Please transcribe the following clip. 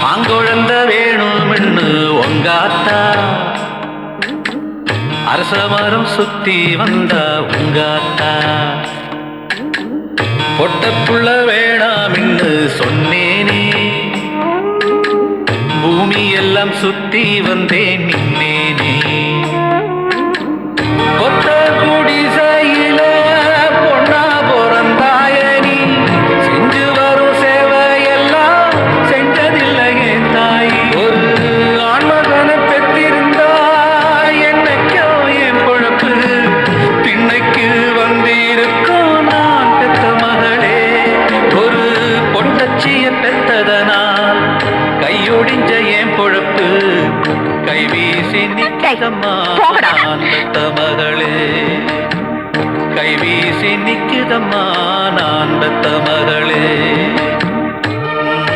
ஆங்குழந்த வேணும்னு உங்காத்தா அரச மரம் சுத்தி வந்தா உங்காத்தா பொட்டப்புள்ள வேணாம்னு சொன்னேனே பூமி எல்லாம் சுத்தி வந்தேன் நின்னேனே கொத்த குடிசையில பொண்ணா பிறந்தாயனி செஞ்சு வரும் சேவையெல்லாம் செஞ்சதில்லை என் தாய் ஒரு ஆண்மகனை பெற்றிருந்தா என்னைக்கோ என் பொழப்பு திண்ணைக்கு வந்திருக்கும் நான் பெத்த மகளே ஒரு பொட்டச்சிய பெத்ததனால் கையொடிஞ்ச என் பொழப்பு கைவீசி நிற்கதம்மா நான் பெத்த மகளே கைவீசி நிற்குதம்மா நான் பெத்த மகளே